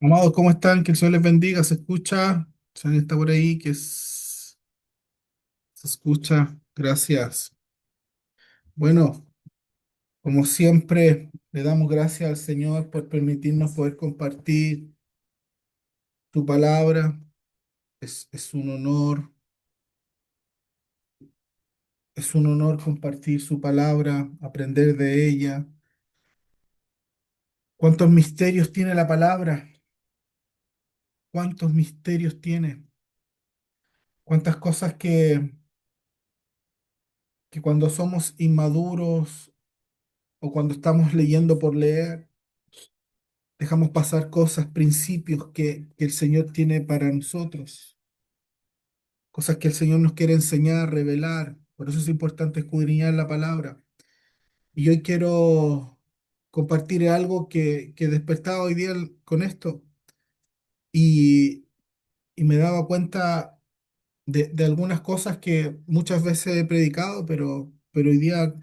Amados, ¿cómo están? Que el Señor les bendiga. ¿Se escucha? Si alguien está por ahí, se escucha. Gracias. Bueno, como siempre, le damos gracias al Señor por permitirnos poder compartir tu palabra. Es un honor, es un honor compartir su palabra, aprender de ella. ¿Cuántos misterios tiene la palabra? ¿Cuántos misterios tiene? ¿Cuántas cosas que cuando somos inmaduros o cuando estamos leyendo por leer, dejamos pasar cosas, principios que el Señor tiene para nosotros, cosas que el Señor nos quiere enseñar, revelar? Por eso es importante escudriñar la palabra. Y hoy quiero compartir algo que despertaba hoy día con esto y, y me daba cuenta de algunas cosas que muchas veces he predicado, pero hoy día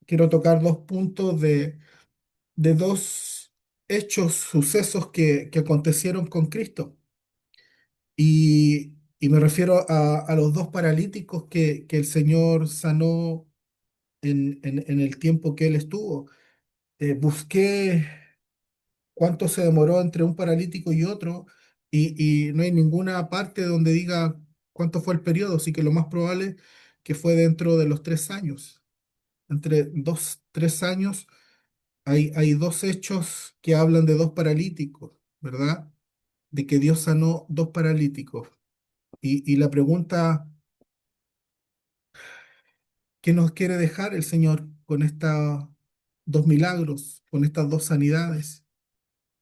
quiero tocar dos puntos de dos hechos, sucesos que acontecieron con Cristo. Y me refiero a los dos paralíticos que el Señor sanó en el tiempo que Él estuvo. Busqué cuánto se demoró entre un paralítico y otro, y no hay ninguna parte donde diga cuánto fue el periodo, así que lo más probable que fue dentro de los 3 años. Entre 2, 3 años hay dos hechos que hablan de dos paralíticos, ¿verdad? De que Dios sanó dos paralíticos. Y la pregunta, ¿qué nos quiere dejar el Señor con estos dos milagros, con estas dos sanidades,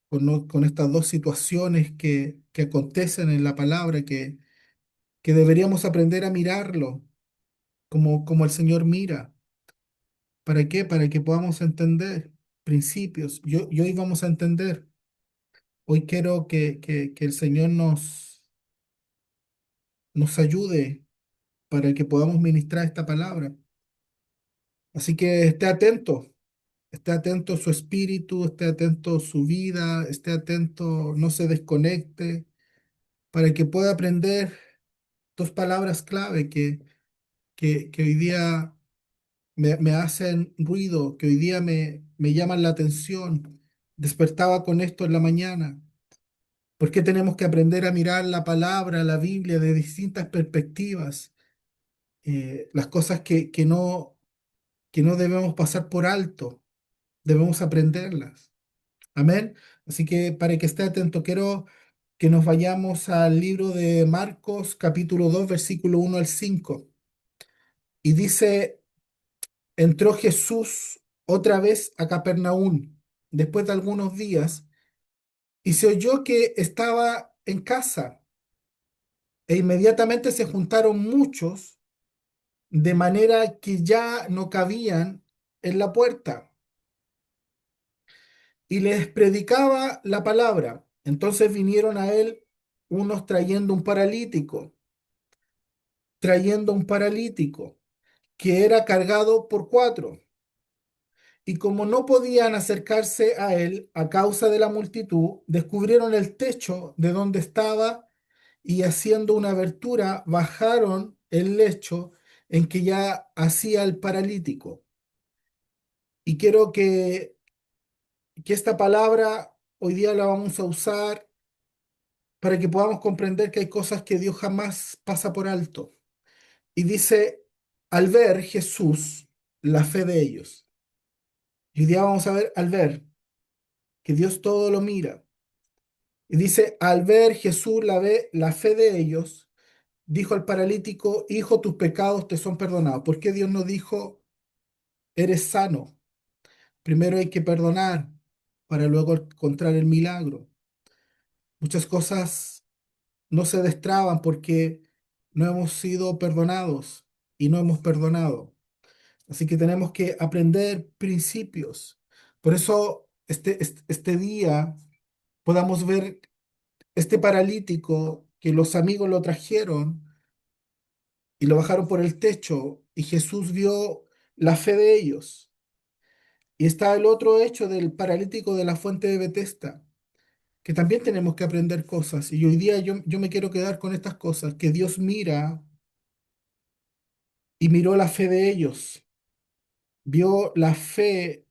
con estas dos situaciones que acontecen en la palabra, que deberíamos aprender a mirarlo como el Señor mira? ¿Para qué? Para que podamos entender principios. Y hoy vamos a entender. Hoy quiero que el Señor nos ayude para que podamos ministrar esta palabra. Así que esté atento a su espíritu, esté atento a su vida, esté atento, no se desconecte, para que pueda aprender dos palabras clave que hoy día me hacen ruido, que hoy día me llaman la atención. Despertaba con esto en la mañana. ¿Por qué tenemos que aprender a mirar la palabra, la Biblia, de distintas perspectivas? Las cosas que no debemos pasar por alto, debemos aprenderlas. Amén. Así que para que esté atento, quiero que nos vayamos al libro de Marcos, capítulo 2 versículo 1 al 5. Y dice, entró Jesús otra vez a Capernaum después de algunos días y se oyó que estaba en casa e inmediatamente se juntaron muchos de manera que ya no cabían en la puerta y les predicaba la palabra. Entonces vinieron a él unos trayendo un paralítico que era cargado por cuatro. Y como no podían acercarse a él a causa de la multitud, descubrieron el techo de donde estaba y haciendo una abertura, bajaron el lecho en que ya hacía el paralítico. Y quiero que esta palabra hoy día la vamos a usar para que podamos comprender que hay cosas que Dios jamás pasa por alto. Y dice, al ver Jesús la fe de ellos. Y hoy día vamos a ver al ver que Dios todo lo mira. Y dice, al ver Jesús la fe de ellos, dijo al paralítico, hijo, tus pecados te son perdonados. ¿Por qué Dios no dijo, eres sano? Primero hay que perdonar para luego encontrar el milagro. Muchas cosas no se destraban porque no hemos sido perdonados y no hemos perdonado. Así que tenemos que aprender principios. Por eso este día podamos ver este paralítico que los amigos lo trajeron y lo bajaron por el techo y Jesús vio la fe de ellos. Y está el otro hecho del paralítico de la fuente de Betesda, que también tenemos que aprender cosas. Y hoy día yo me quiero quedar con estas cosas, que Dios mira y miró la fe de ellos, vio la fe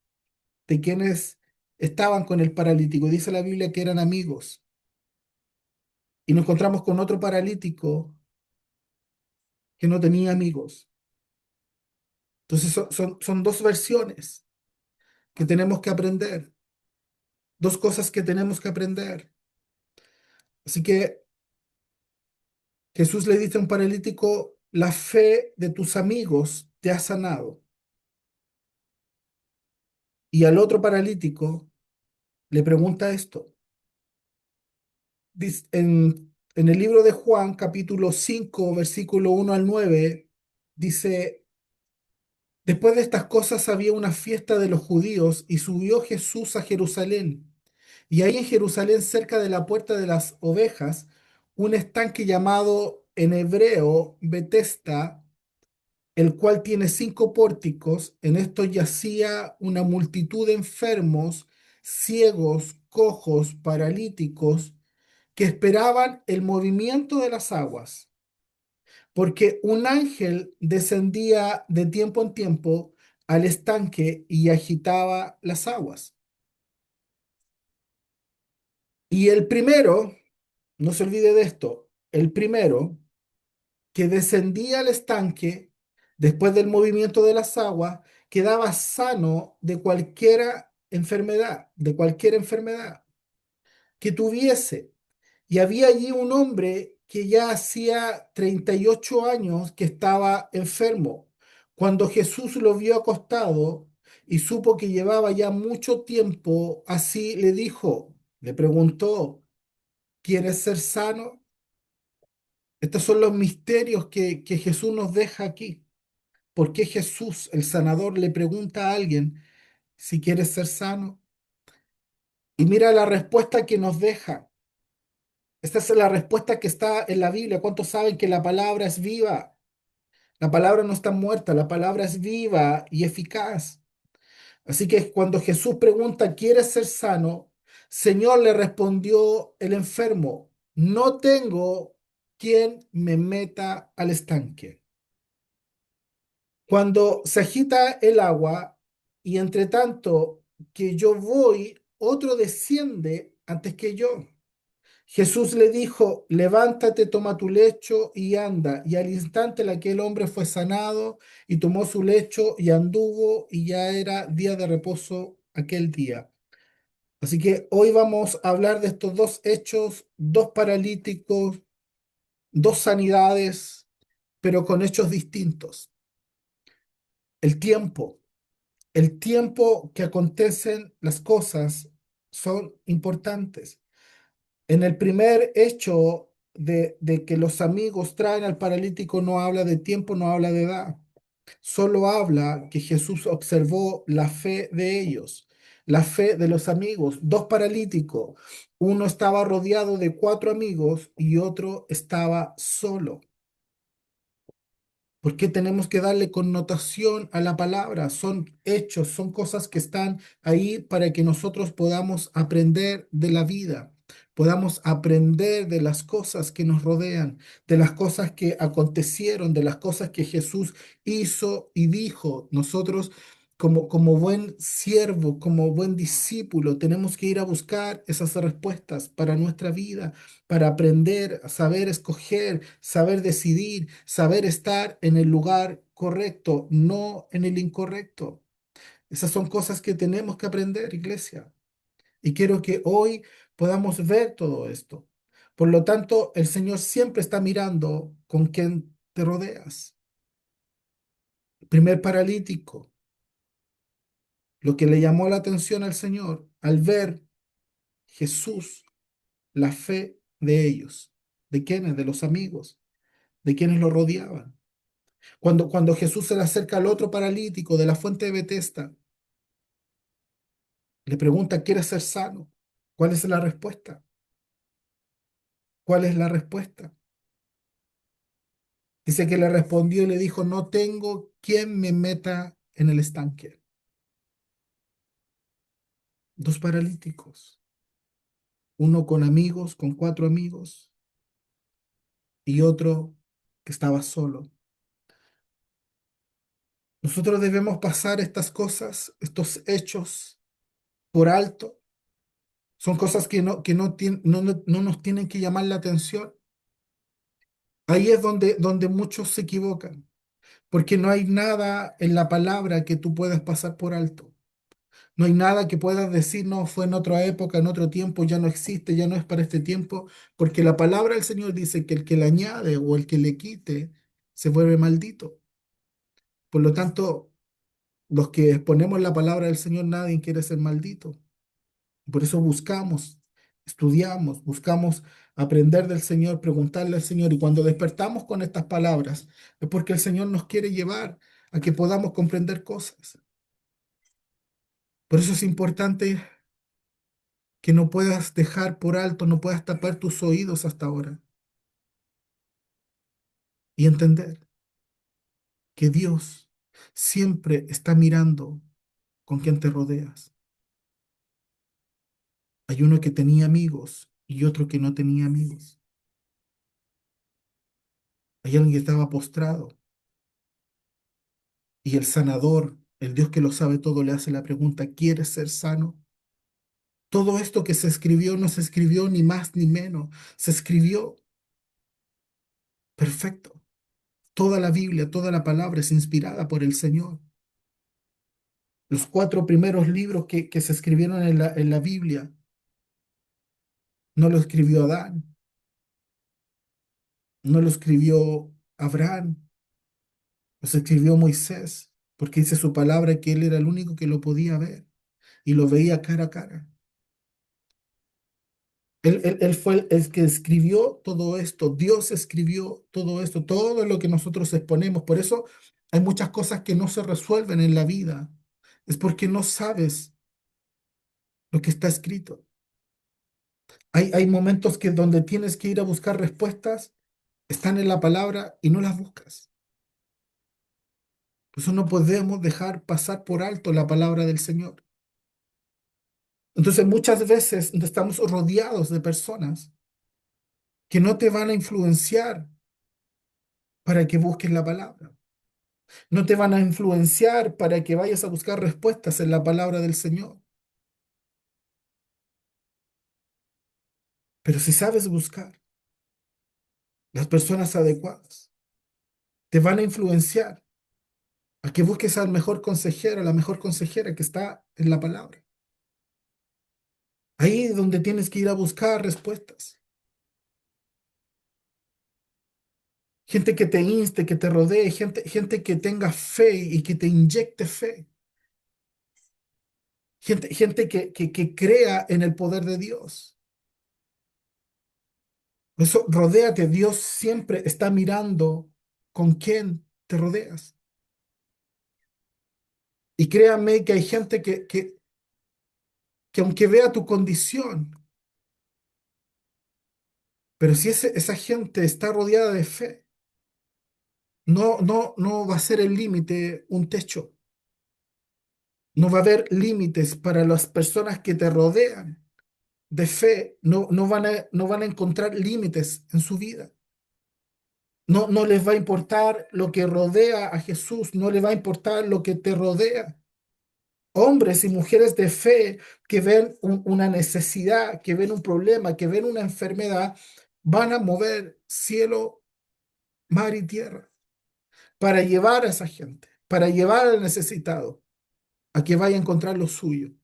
de quienes estaban con el paralítico. Dice la Biblia que eran amigos. Y nos encontramos con otro paralítico que no tenía amigos. Entonces son dos versiones que tenemos que aprender, dos cosas que tenemos que aprender. Así que Jesús le dice a un paralítico, la fe de tus amigos te ha sanado. Y al otro paralítico le pregunta esto. En el libro de Juan, capítulo 5 versículo 1 al 9 dice, después de estas cosas había una fiesta de los judíos y subió Jesús a Jerusalén. Y ahí en Jerusalén, cerca de la puerta de las ovejas, un estanque llamado en hebreo Betesda, el cual tiene 5 pórticos. En esto yacía una multitud de enfermos, ciegos, cojos, paralíticos, que esperaban el movimiento de las aguas, porque un ángel descendía de tiempo en tiempo al estanque y agitaba las aguas. Y el primero, no se olvide de esto, el primero que descendía al estanque después del movimiento de las aguas, quedaba sano de cualquier enfermedad que tuviese. Y había allí un hombre que ya hacía 38 años que estaba enfermo. Cuando Jesús lo vio acostado y supo que llevaba ya mucho tiempo así, le preguntó, ¿quieres ser sano? Estos son los misterios que Jesús nos deja aquí. ¿Por qué Jesús, el sanador, le pregunta a alguien si quiere ser sano? Y mira la respuesta que nos deja. Esta es la respuesta que está en la Biblia. ¿Cuántos saben que la palabra es viva? La palabra no está muerta, la palabra es viva y eficaz. Así que cuando Jesús pregunta, ¿quieres ser sano? Señor, le respondió el enfermo, no tengo quien me meta al estanque. Cuando se agita el agua y entre tanto que yo voy, otro desciende antes que yo. Jesús le dijo, levántate, toma tu lecho y anda. Y al instante aquel hombre fue sanado y tomó su lecho y anduvo y ya era día de reposo aquel día. Así que hoy vamos a hablar de estos dos hechos, dos paralíticos, dos sanidades, pero con hechos distintos. El tiempo. El tiempo que acontecen las cosas son importantes. En el primer hecho de que los amigos traen al paralítico no habla de tiempo, no habla de edad. Solo habla que Jesús observó la fe de ellos, la fe de los amigos. Dos paralíticos, uno estaba rodeado de 4 amigos y otro estaba solo. ¿Por qué tenemos que darle connotación a la palabra? Son hechos, son cosas que están ahí para que nosotros podamos aprender de la vida, podamos aprender de las cosas que nos rodean, de las cosas que acontecieron, de las cosas que Jesús hizo y dijo. Nosotros, como buen siervo, como buen discípulo, tenemos que ir a buscar esas respuestas para nuestra vida, para aprender, a saber escoger, saber decidir, saber estar en el lugar correcto, no en el incorrecto. Esas son cosas que tenemos que aprender, iglesia. Y quiero que hoy podamos ver todo esto. Por lo tanto, el Señor siempre está mirando con quién te rodeas. Primer paralítico, lo que le llamó la atención al Señor al ver Jesús, la fe de ellos. ¿De quiénes? De los amigos, de quienes lo rodeaban. Cuando Jesús se le acerca al otro paralítico de la fuente de Betesda, le pregunta, ¿quieres ser sano? ¿Cuál es la respuesta? ¿Cuál es la respuesta? Dice que le respondió y le dijo, no tengo quien me meta en el estanque. Dos paralíticos. uno con amigos, con cuatro amigos, y otro que estaba solo. Nosotros debemos pasar estas cosas, estos hechos, por alto. Son cosas que no nos tienen que llamar la atención. Ahí es donde muchos se equivocan, porque no hay nada en la palabra que tú puedas pasar por alto. No hay nada que puedas decir, no, fue en otra época, en otro tiempo, ya no existe, ya no es para este tiempo, porque la palabra del Señor dice que el que le añade o el que le quite se vuelve maldito. Por lo tanto, los que exponemos la palabra del Señor, nadie quiere ser maldito. Por eso buscamos, estudiamos, buscamos aprender del Señor, preguntarle al Señor. Y cuando despertamos con estas palabras, es porque el Señor nos quiere llevar a que podamos comprender cosas. Por eso es importante que no puedas dejar por alto, no puedas tapar tus oídos hasta ahora y entender que Dios siempre está mirando con quien te rodeas. Hay uno que tenía amigos y otro que no tenía amigos. Hay alguien que estaba postrado y el sanador, el Dios que lo sabe todo, le hace la pregunta, ¿quieres ser sano? Todo esto que se escribió no se escribió ni más ni menos, se escribió perfecto. Toda la Biblia, toda la palabra es inspirada por el Señor. Los cuatro primeros libros que se escribieron en la Biblia no lo escribió Adán, no lo escribió Abraham, los escribió Moisés, porque dice su palabra que él era el único que lo podía ver y lo veía cara a cara. Él fue el que escribió todo esto, Dios escribió todo esto, todo lo que nosotros exponemos. Por eso hay muchas cosas que no se resuelven en la vida. Es porque no sabes lo que está escrito. Hay momentos que donde tienes que ir a buscar respuestas, están en la palabra y no las buscas. Por eso no podemos dejar pasar por alto la palabra del Señor. Entonces muchas veces estamos rodeados de personas que no te van a influenciar para que busques la palabra. No te van a influenciar para que vayas a buscar respuestas en la palabra del Señor. Pero si sabes buscar las personas adecuadas, te van a influenciar a que busques al mejor consejero, a la mejor consejera que está en la palabra. Ahí es donde tienes que ir a buscar respuestas. Gente que te inste, que te rodee, gente que tenga fe y que te inyecte fe. Gente que crea en el poder de Dios. Por eso, rodéate. Dios siempre está mirando con quién te rodeas. Y créanme que hay gente que aunque vea tu condición, pero si esa gente está rodeada de fe, no va a ser el límite un techo. No va a haber límites para las personas que te rodean de fe. No van a encontrar límites en su vida. No les va a importar lo que rodea a Jesús, no les va a importar lo que te rodea. Hombres y mujeres de fe que ven una necesidad, que ven un problema, que ven una enfermedad, van a mover cielo, mar y tierra para llevar a esa gente, para llevar al necesitado a que vaya a encontrar lo suyo.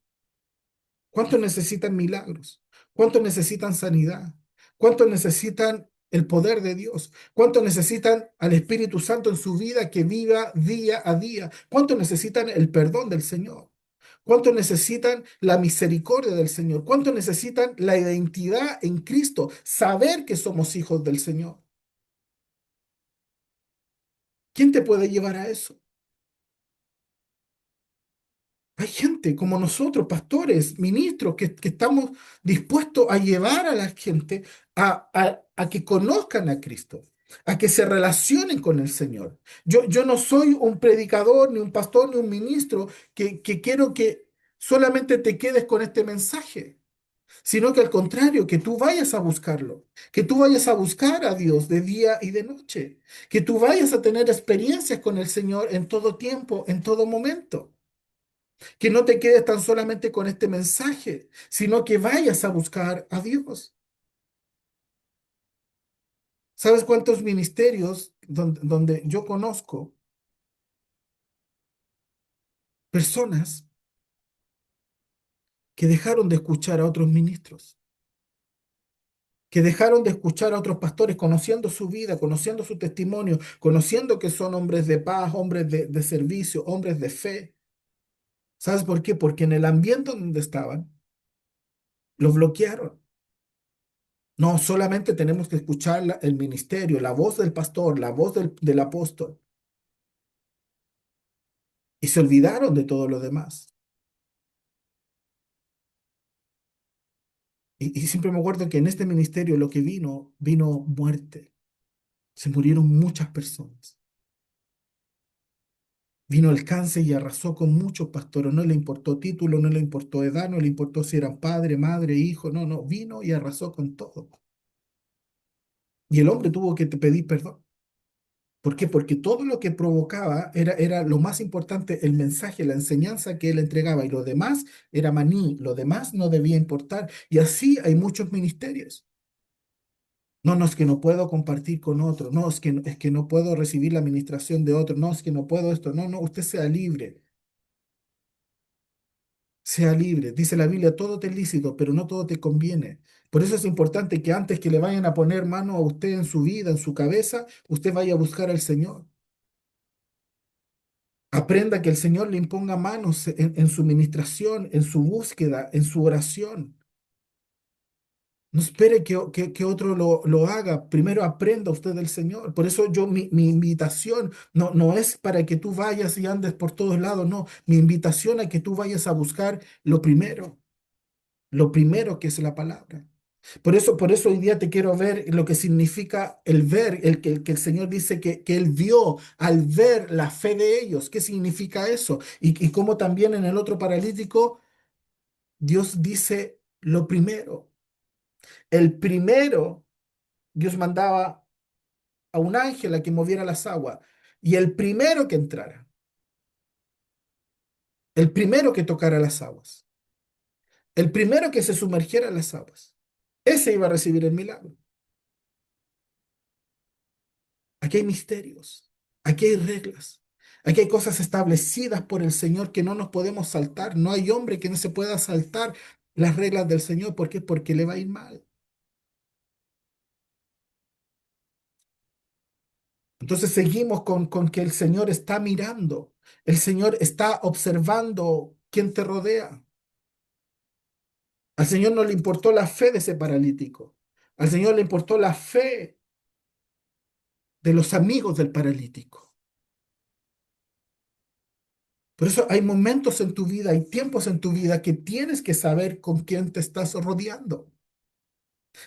¿Cuántos necesitan milagros? ¿Cuántos necesitan sanidad? ¿Cuántos necesitan el poder de Dios? ¿Cuántos necesitan al Espíritu Santo en su vida que viva día a día? ¿Cuántos necesitan el perdón del Señor? ¿Cuántos necesitan la misericordia del Señor? ¿Cuántos necesitan la identidad en Cristo? Saber que somos hijos del Señor. ¿Quién te puede llevar a eso? Hay gente como nosotros, pastores, ministros, que estamos dispuestos a llevar a la gente a que conozcan a Cristo, a que se relacionen con el Señor. Yo no soy un predicador, ni un pastor, ni un ministro que quiero que solamente te quedes con este mensaje. sino que al contrario, que tú vayas a buscarlo, que tú vayas a buscar a Dios de día y de noche, que tú vayas a tener experiencias con el Señor en todo tiempo, en todo momento, que no te quedes tan solamente con este mensaje, sino que vayas a buscar a Dios. ¿Sabes cuántos ministerios donde yo conozco personas que dejaron de escuchar a otros ministros, que dejaron de escuchar a otros pastores, conociendo su vida, conociendo su testimonio, conociendo que son hombres de paz, hombres de servicio, hombres de fe? ¿Sabes por qué? Porque en el ambiente donde estaban, los bloquearon. No, solamente tenemos que escuchar el ministerio, la voz del pastor, la voz del apóstol, y se olvidaron de todo lo demás. Y siempre me acuerdo que en este ministerio lo que vino muerte. Se murieron muchas personas. Vino el cáncer y arrasó con muchos pastores. No le importó título, no le importó edad, no le importó si eran padre, madre, hijo. No, no, vino y arrasó con todo. Y el hombre tuvo que pedir perdón. ¿Por qué? Porque todo lo que provocaba era lo más importante, el mensaje, la enseñanza que él entregaba. Y lo demás era maní, lo demás no debía importar. Y así hay muchos ministerios. No, no, es que no puedo compartir con otro. No, es que no puedo recibir la administración de otro. No, es que no puedo esto. No, no, usted sea libre. Sea libre. Dice la Biblia, todo te es lícito, pero no todo te conviene. Por eso es importante que antes que le vayan a poner mano a usted en su vida, en su cabeza, usted vaya a buscar al Señor. Aprenda que el Señor le imponga manos en su ministración, en su búsqueda, en su oración. No espere que otro lo haga. Primero aprenda usted del Señor. Por eso mi invitación no es para que tú vayas y andes por todos lados. No, mi invitación a que tú vayas a buscar lo primero que es la palabra. Por eso hoy día te quiero ver lo que significa el ver, que el Señor dice que Él vio al ver la fe de ellos. ¿Qué significa eso? Y cómo también en el otro paralítico, Dios dice lo primero. El primero, Dios mandaba a un ángel a que moviera las aguas. Y el primero que entrara, el primero que tocara las aguas, el primero que se sumergiera en las aguas, ese iba a recibir el milagro. Aquí hay misterios, aquí hay reglas, aquí hay cosas establecidas por el Señor que no nos podemos saltar. No hay hombre que no se pueda saltar las reglas del Señor. ¿Por qué? Porque le va a ir mal. Entonces seguimos con que el Señor está mirando, el Señor está observando quién te rodea. Al Señor no le importó la fe de ese paralítico. Al Señor le importó la fe de los amigos del paralítico. Por eso hay momentos en tu vida, hay tiempos en tu vida que tienes que saber con quién te estás rodeando.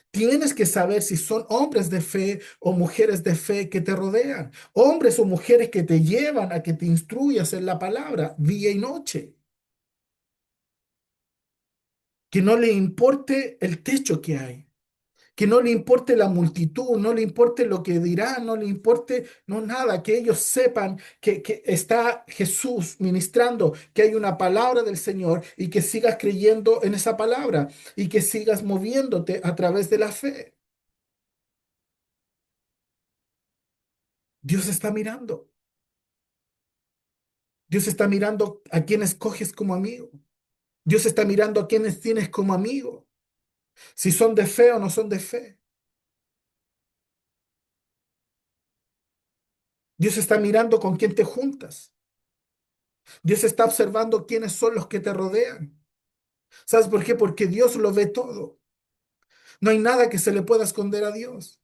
Tienes que saber si son hombres de fe o mujeres de fe que te rodean. Hombres o mujeres que te llevan a que te instruyas en la palabra día y noche. Que no le importe el techo que hay, que no le importe la multitud, no le importe lo que dirán, no le importe, no nada, que ellos sepan que está Jesús ministrando, que hay una palabra del Señor y que sigas creyendo en esa palabra y que sigas moviéndote a través de la fe. Dios está mirando, Dios está mirando a quienes coges como amigo, Dios está mirando a quienes tienes como amigo, si son de fe o no son de fe. Dios está mirando con quién te juntas. Dios está observando quiénes son los que te rodean. ¿Sabes por qué? Porque Dios lo ve todo. No hay nada que se le pueda esconder a Dios.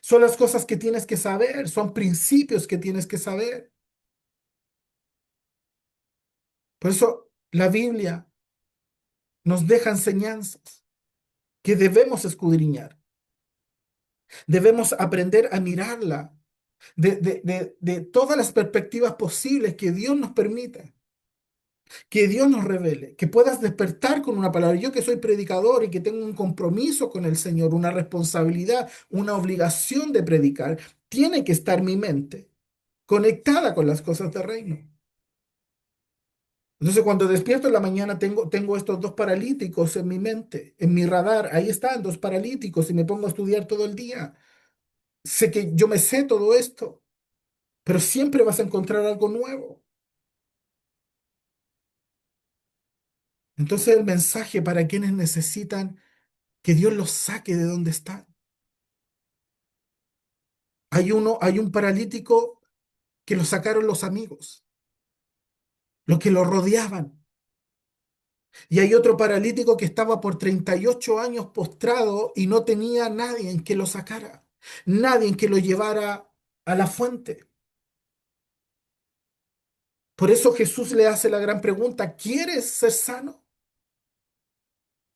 Son las cosas que tienes que saber, son principios que tienes que saber. Por eso la Biblia nos deja enseñanzas que debemos escudriñar. Debemos aprender a mirarla de todas las perspectivas posibles que Dios nos permita. Que Dios nos revele, que puedas despertar con una palabra. Yo que soy predicador y que tengo un compromiso con el Señor, una responsabilidad, una obligación de predicar, tiene que estar mi mente conectada con las cosas del reino. Entonces, cuando despierto en la mañana, tengo estos dos paralíticos en mi mente, en mi radar. Ahí están, dos paralíticos, y me pongo a estudiar todo el día. Sé que yo me sé todo esto, pero siempre vas a encontrar algo nuevo. Entonces, el mensaje para quienes necesitan que Dios los saque de donde están. Hay un paralítico que lo sacaron los amigos, los que lo rodeaban. Y hay otro paralítico que estaba por 38 años postrado y no tenía nadie en que lo sacara, nadie en que lo llevara a la fuente. Por eso Jesús le hace la gran pregunta, ¿quieres ser sano?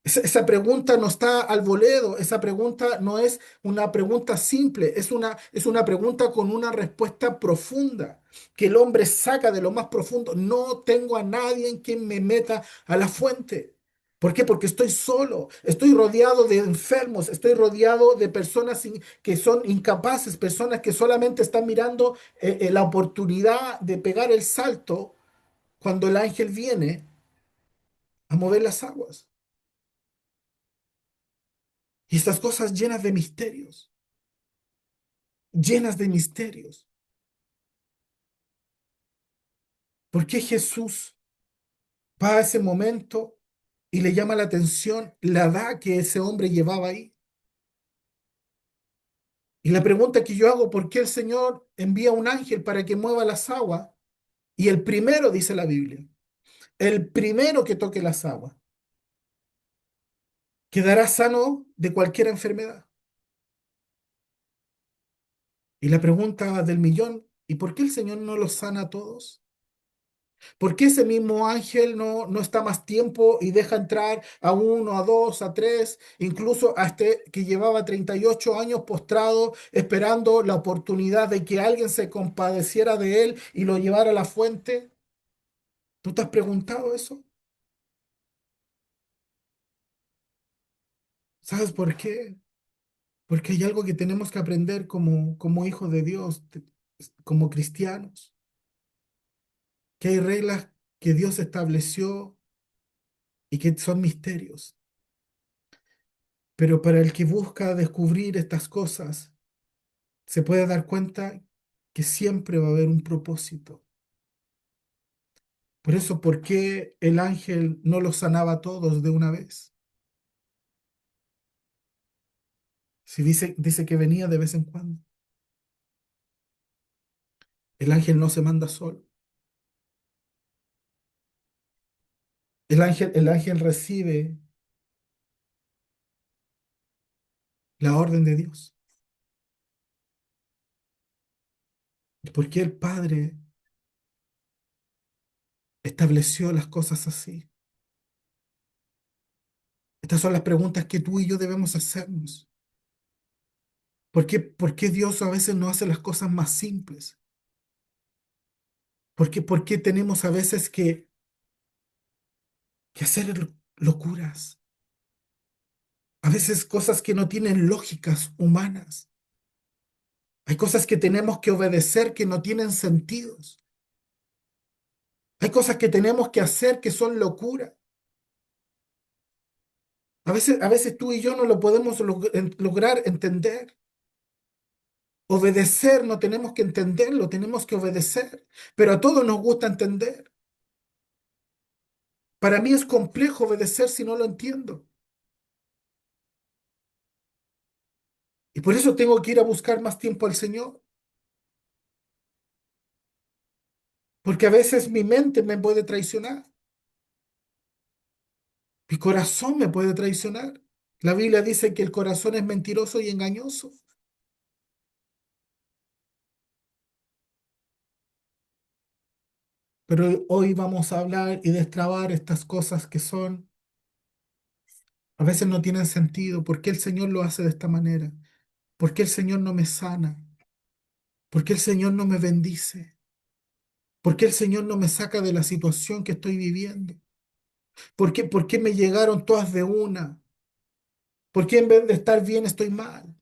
Esa pregunta no está al voleo, esa pregunta no es una pregunta simple, es una pregunta con una respuesta profunda, que el hombre saca de lo más profundo. No tengo a nadie en quien me meta a la fuente. ¿Por qué? Porque estoy solo, estoy rodeado de enfermos, estoy rodeado de personas que son incapaces, personas que solamente están mirando la oportunidad de pegar el salto cuando el ángel viene a mover las aguas. Y estas cosas llenas de misterios, llenas de misterios. ¿Por qué Jesús va a ese momento y le llama la atención la edad que ese hombre llevaba ahí? Y la pregunta que yo hago, ¿por qué el Señor envía un ángel para que mueva las aguas? Y el primero, dice la Biblia, el primero que toque las aguas, quedará sano de cualquier enfermedad. Y la pregunta del millón, ¿y por qué el Señor no los sana a todos? ¿Por qué ese mismo ángel no está más tiempo y deja entrar a uno, a dos, a tres, incluso a este que llevaba 38 años postrado, esperando la oportunidad de que alguien se compadeciera de él y lo llevara a la fuente? ¿Tú te has preguntado eso? ¿Sabes por qué? Porque hay algo que tenemos que aprender como hijos de Dios, como cristianos, que hay reglas que Dios estableció y que son misterios. Pero para el que busca descubrir estas cosas, se puede dar cuenta que siempre va a haber un propósito. Por eso, ¿por qué el ángel no los sanaba a todos de una vez? Si dice que venía de vez en cuando. El ángel no se manda solo. El ángel recibe la orden de Dios. ¿Por qué el Padre estableció las cosas así? Estas son las preguntas que tú y yo debemos hacernos. Por qué Dios a veces no hace las cosas más simples? Por qué tenemos a veces que hacer locuras? A veces cosas que no tienen lógicas humanas. Hay cosas que tenemos que obedecer que no tienen sentidos. Hay cosas que tenemos que hacer que son locura. A veces tú y yo no lo podemos lograr entender. Obedecer no tenemos que entenderlo, tenemos que obedecer. Pero a todos nos gusta entender. Para mí es complejo obedecer si no lo entiendo. Y por eso tengo que ir a buscar más tiempo al Señor. Porque a veces mi mente me puede traicionar. Mi corazón me puede traicionar. La Biblia dice que el corazón es mentiroso y engañoso. Pero hoy vamos a hablar y destrabar estas cosas que son, a veces no tienen sentido. ¿Por qué el Señor lo hace de esta manera? ¿Por qué el Señor no me sana? ¿Por qué el Señor no me bendice? ¿Por qué el Señor no me saca de la situación que estoy viviendo? Por qué me llegaron todas de una? ¿Por qué en vez de estar bien estoy mal?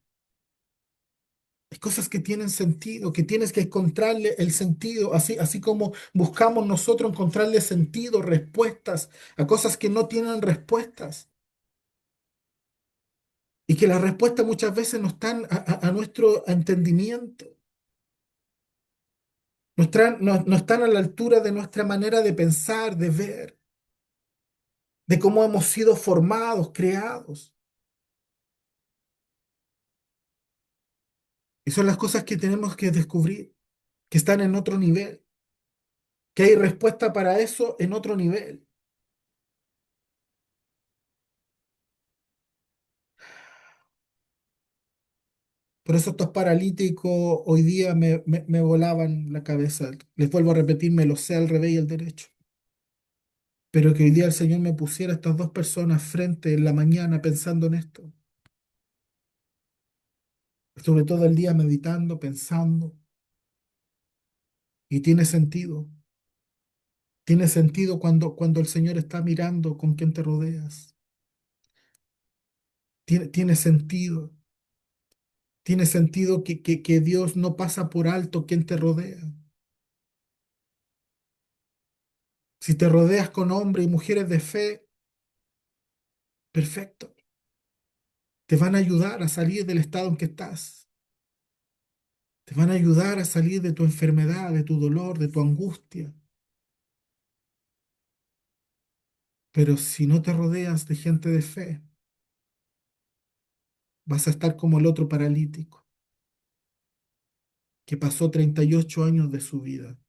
Hay cosas que tienen sentido, que tienes que encontrarle el sentido, así como buscamos nosotros encontrarle sentido, respuestas a cosas que no tienen respuestas. Y que las respuestas muchas veces no están a nuestro entendimiento, no están a la altura de nuestra manera de pensar, de ver, de cómo hemos sido formados, creados. Y son las cosas que tenemos que descubrir, que están en otro nivel, que hay respuesta para eso en otro nivel. Por eso estos paralíticos hoy día me volaban la cabeza. Les vuelvo a repetir, me lo sé al revés y al derecho. Pero que hoy día el Señor me pusiera a estas dos personas frente en la mañana pensando en esto. Sobre todo el día meditando, pensando. Y tiene sentido. Tiene sentido cuando el Señor está mirando con quién te rodeas. Tiene sentido. Tiene sentido que Dios no pasa por alto quien te rodea. Si te rodeas con hombres y mujeres de fe, perfecto. Te van a ayudar a salir del estado en que estás. Te van a ayudar a salir de tu enfermedad, de tu dolor, de tu angustia. Pero si no te rodeas de gente de fe, vas a estar como el otro paralítico, que pasó 38 años de su vida.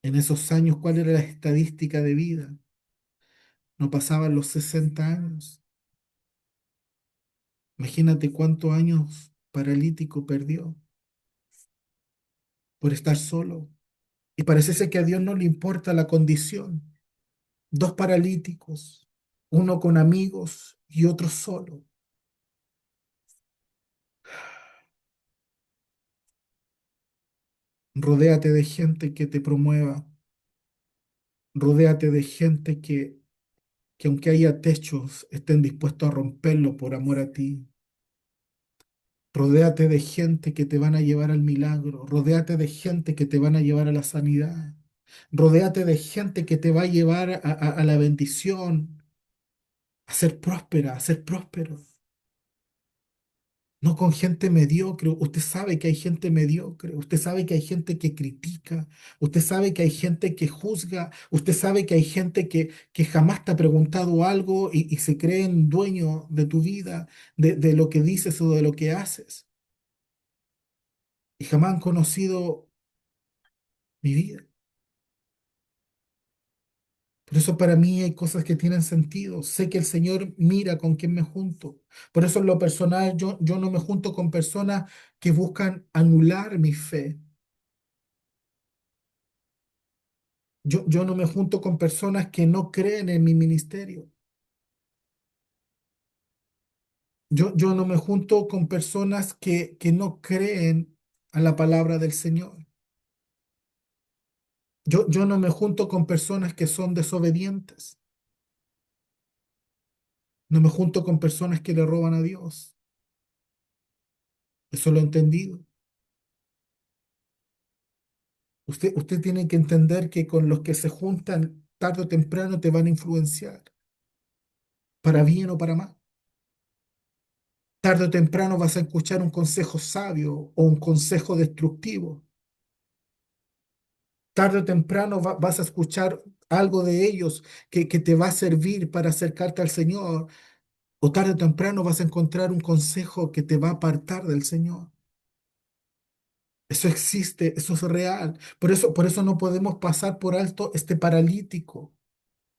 En esos años, ¿cuál era la estadística de vida? No pasaban los 60 años. Imagínate cuántos años paralítico perdió por estar solo. Y parece ser que a Dios no le importa la condición. Dos paralíticos, uno con amigos y otro solo. Rodéate de gente que te promueva. Rodéate de gente que aunque haya techos, estén dispuestos a romperlo por amor a ti. Rodéate de gente que te van a llevar al milagro. Rodéate de gente que te van a llevar a la sanidad. Rodéate de gente que te va a llevar a la bendición, a ser próspera, a ser próspero. No con gente mediocre. Usted sabe que hay gente mediocre. Usted sabe que hay gente que critica. Usted sabe que hay gente que juzga. Usted sabe que hay gente que jamás te ha preguntado algo y se creen dueño de tu vida, de lo que dices o de lo que haces. Y jamás han conocido mi vida. Por eso para mí hay cosas que tienen sentido. Sé que el Señor mira con quién me junto. Por eso en lo personal yo no me junto con personas que buscan anular mi fe. Yo no me junto con personas que no creen en mi ministerio. Yo no me junto con personas que no creen a la palabra del Señor. Yo no me junto con personas que son desobedientes. No me junto con personas que le roban a Dios. Eso lo he entendido. Usted tiene que entender que con los que se juntan tarde o temprano te van a influenciar, para bien o para mal. Tarde o temprano vas a escuchar un consejo sabio o un consejo destructivo. Tarde o temprano vas a escuchar algo de ellos que te va a servir para acercarte al Señor. O tarde o temprano vas a encontrar un consejo que te va a apartar del Señor. Eso existe, eso es real. Por eso no podemos pasar por alto este paralítico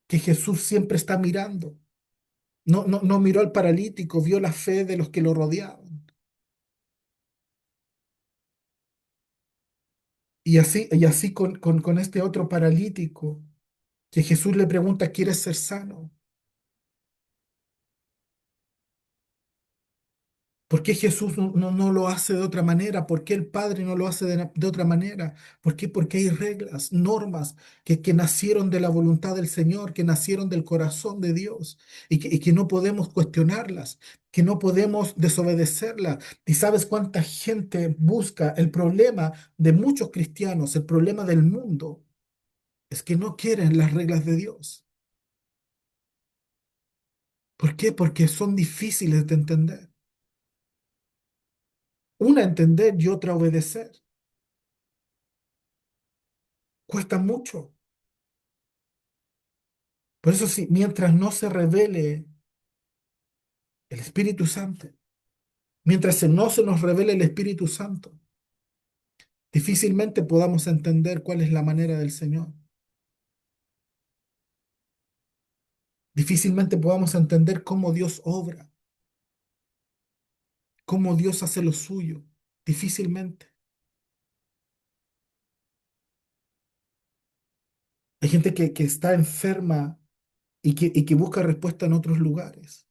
que Jesús siempre está mirando. No miró al paralítico, vio la fe de los que lo rodeaban. Y así con este otro paralítico, que Jesús le pregunta, ¿quieres ser sano? ¿Por qué Jesús no lo hace de otra manera? ¿Por qué el Padre no lo hace de otra manera? ¿Por qué? Porque hay reglas, normas que nacieron de la voluntad del Señor, que nacieron del corazón de Dios y que no podemos cuestionarlas, que no podemos desobedecerlas. ¿Y sabes cuánta gente busca el problema de muchos cristianos, el problema del mundo? Es que no quieren las reglas de Dios. ¿Por qué? Porque son difíciles de entender. Una entender y otra obedecer. Cuesta mucho. Por eso sí, mientras no se revele el Espíritu Santo, mientras no se nos revele el Espíritu Santo, difícilmente podamos entender cuál es la manera del Señor. Difícilmente podamos entender cómo Dios obra, cómo Dios hace lo suyo. Difícilmente. Hay gente que está enferma y que busca respuesta en otros lugares,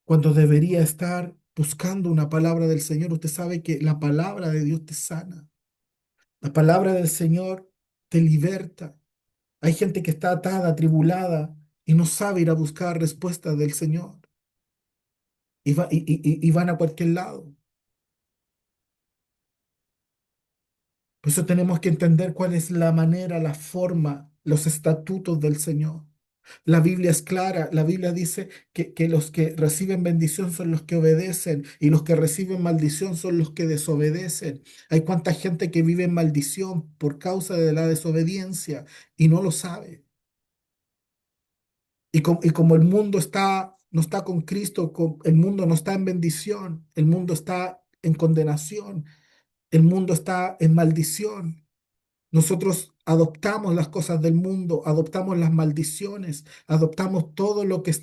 cuando debería estar buscando una palabra del Señor. Usted sabe que la palabra de Dios te sana. La palabra del Señor te liberta. Hay gente que está atada, atribulada y no sabe ir a buscar respuestas del Señor y van a cualquier lado. Por eso tenemos que entender cuál es la manera, la forma, los estatutos del Señor. La Biblia es clara, la Biblia dice que los que reciben bendición son los que obedecen y los que reciben maldición son los que desobedecen. Hay cuánta gente que vive en maldición por causa de la desobediencia y no lo sabe. Y como el mundo no está con Cristo, el mundo no está en bendición, el mundo está en condenación, el mundo está en maldición. Nosotros adoptamos las cosas del mundo, adoptamos las maldiciones, adoptamos todo lo que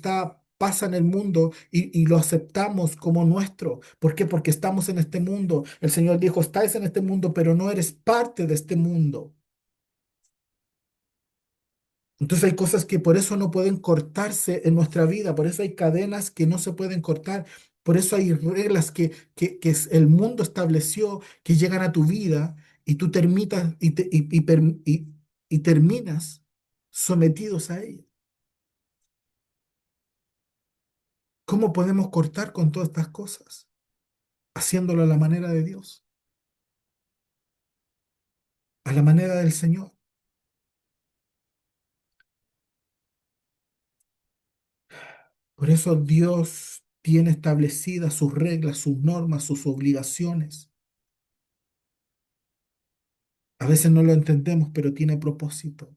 pasa en el mundo y lo aceptamos como nuestro. ¿Por qué? Porque estamos en este mundo. El Señor dijo, estáis en este mundo, pero no eres parte de este mundo. Entonces hay cosas que por eso no pueden cortarse en nuestra vida, por eso hay cadenas que no se pueden cortar, por eso hay reglas que el mundo estableció que llegan a tu vida y tú termitas y terminas sometidos a ellas. ¿Cómo podemos cortar con todas estas cosas? Haciéndolo a la manera de Dios, a la manera del Señor. Por eso Dios tiene establecidas sus reglas, sus normas, sus obligaciones. A veces no lo entendemos, pero tiene propósito.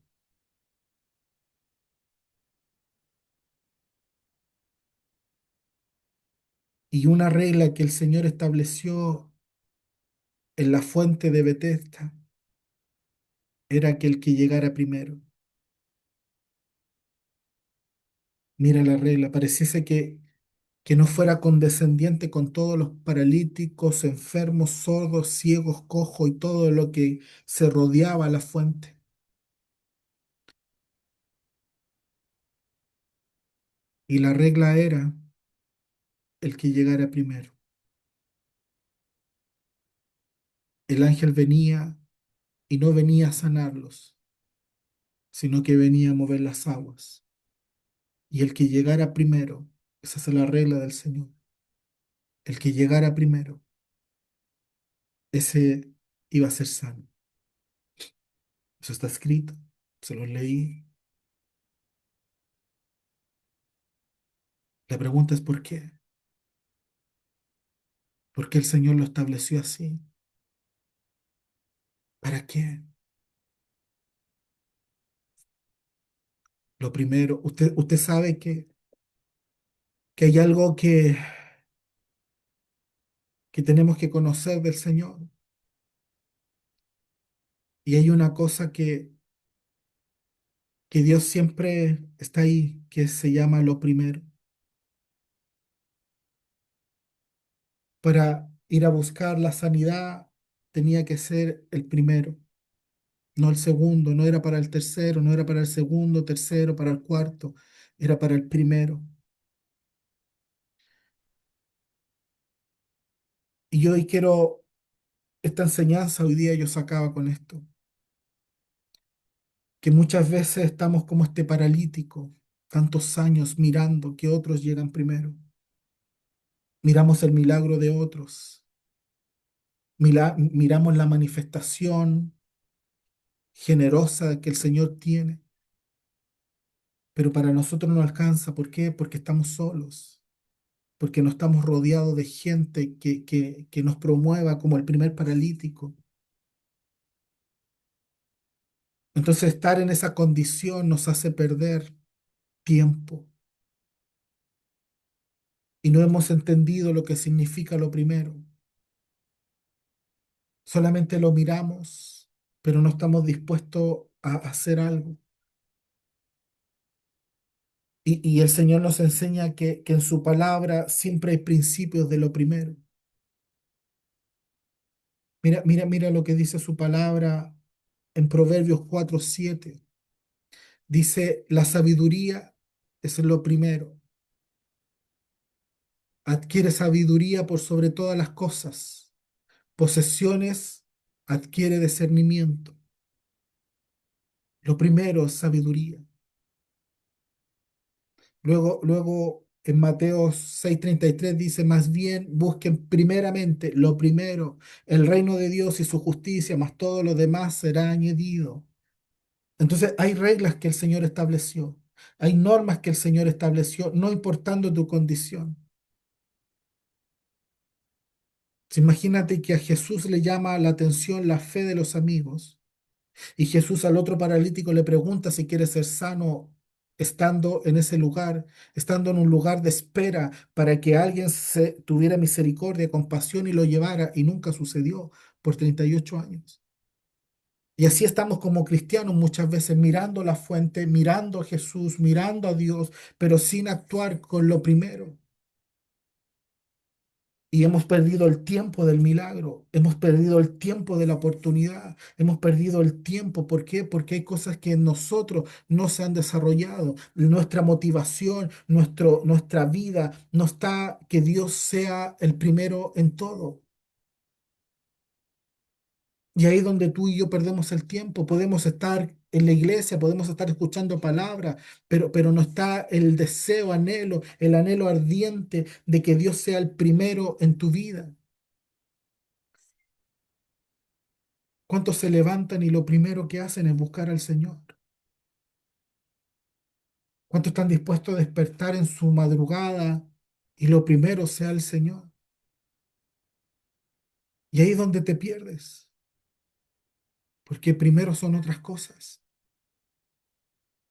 Y una regla que el Señor estableció en la fuente de Betesda era que el que llegara primero. Mira la regla, pareciese que no fuera condescendiente con todos los paralíticos, enfermos, sordos, ciegos, cojos y todo lo que se rodeaba a la fuente. Y la regla era el que llegara primero. El ángel venía y no venía a sanarlos, sino que venía a mover las aguas. Y el que llegara primero, esa es la regla del Señor, el que llegara primero, ese iba a ser sano. Eso está escrito, se lo leí. La pregunta es ¿por qué? ¿Por qué el Señor lo estableció así? ¿Para qué? Lo primero, usted sabe que hay algo que tenemos que conocer del Señor. Y hay una cosa que Dios siempre está ahí, que se llama lo primero. Para ir a buscar la sanidad tenía que ser el primero, no el segundo, no era para el tercero, no era para el segundo, tercero, para el cuarto, era para el primero. Y yo hoy quiero, esta enseñanza hoy día yo sacaba con esto, que muchas veces estamos como este paralítico, tantos años mirando que otros llegan primero. Miramos el milagro de otros, miramos la manifestación generosa que el Señor tiene, pero para nosotros no alcanza. ¿Por qué? Porque estamos solos, porque no estamos rodeados de gente que nos promueva como el primer paralítico. Entonces estar en esa condición nos hace perder tiempo y no hemos entendido lo que significa lo primero. Solamente lo miramos, pero no estamos dispuestos a hacer algo. Y el Señor nos enseña que en su palabra siempre hay principios de lo primero. Mira, mira, mira lo que dice su palabra en Proverbios 4:7. Dice, la sabiduría es lo primero. Adquiere sabiduría por sobre todas las cosas. Posesiones adquiere discernimiento. Lo primero es sabiduría. Luego en Mateo 6:33 dice, más bien busquen primeramente lo primero, el reino de Dios y su justicia, más todo lo demás será añadido. Entonces hay reglas que el Señor estableció, hay normas que el Señor estableció, no importando tu condición. Imagínate que a Jesús le llama la atención la fe de los amigos. Y Jesús al otro paralítico le pregunta si quiere ser sano estando en ese lugar, estando en un lugar de espera para que alguien se tuviera misericordia, compasión y lo llevara, y nunca sucedió por 38 años. Y así estamos como cristianos muchas veces mirando la fuente, mirando a Jesús, mirando a Dios, pero sin actuar con lo primero. Y hemos perdido el tiempo del milagro, hemos perdido el tiempo de la oportunidad, hemos perdido el tiempo. ¿Por qué? Porque hay cosas que en nosotros no se han desarrollado. Nuestra motivación, nuestra vida no está que Dios sea el primero en todo. Y ahí es donde tú y yo perdemos el tiempo. Podemos estar en la iglesia, podemos estar escuchando palabras, pero no está el deseo, anhelo, el anhelo ardiente de que Dios sea el primero en tu vida. ¿Cuántos se levantan y lo primero que hacen es buscar al Señor? ¿Cuántos están dispuestos a despertar en su madrugada y lo primero sea el Señor? Y ahí es donde te pierdes, porque primero son otras cosas.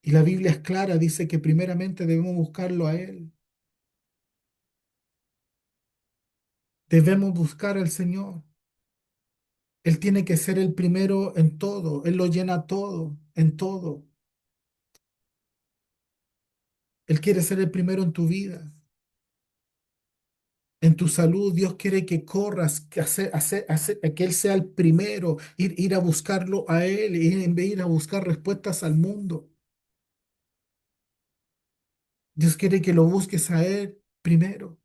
Y la Biblia es clara, dice que primeramente debemos buscarlo a Él. Debemos buscar al Señor. Él tiene que ser el primero en todo. Él lo llena todo, en todo. Él quiere ser el primero en tu vida. En tu salud, Dios quiere que corras, que Él sea el primero, ir a buscarlo a Él, en vez de ir a buscar respuestas al mundo. Dios quiere que lo busques a Él primero,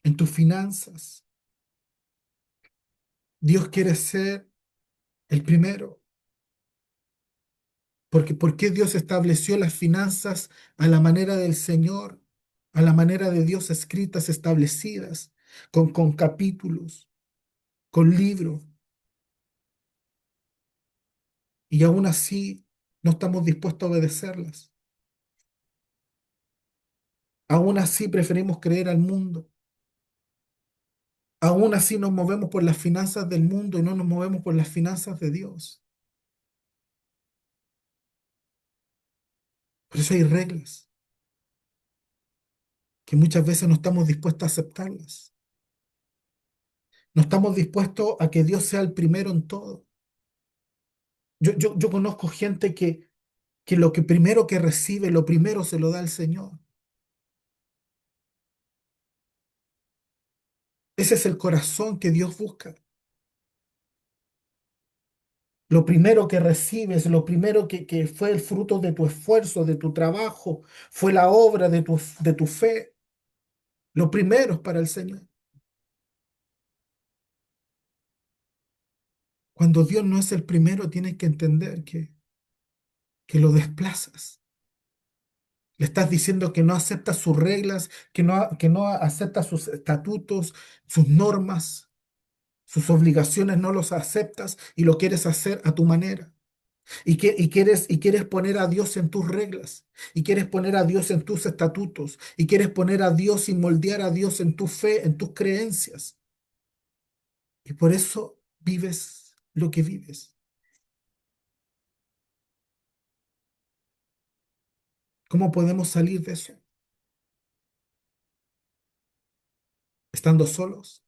en tus finanzas. Dios quiere ser el primero. Porque, ¿por qué Dios estableció las finanzas a la manera del Señor, a la manera de Dios escritas, establecidas, con capítulos, con libros? Y aún así no estamos dispuestos a obedecerlas. Aún así preferimos creer al mundo. Aún así nos movemos por las finanzas del mundo y no nos movemos por las finanzas de Dios. Por eso hay reglas que muchas veces no estamos dispuestos a aceptarlas. No estamos dispuestos a que Dios sea el primero en todo. Yo conozco gente que lo que primero que recibe, lo primero se lo da al Señor. Ese es el corazón que Dios busca. Lo primero que recibes, lo primero que fue el fruto de tu esfuerzo, de tu trabajo, fue la obra de tu fe. Lo primero es para el Señor. Cuando Dios no es el primero, tienes que entender que lo desplazas. Le estás diciendo que no aceptas sus reglas, que no aceptas sus estatutos, sus normas, sus obligaciones, no los aceptas y lo quieres hacer a tu manera. Y quieres poner a Dios en tus reglas, y quieres poner a Dios en tus estatutos, y quieres poner a Dios y moldear a Dios en tu fe, en tus creencias. Y por eso vives lo que vives. ¿Cómo podemos salir de eso? Estando solos,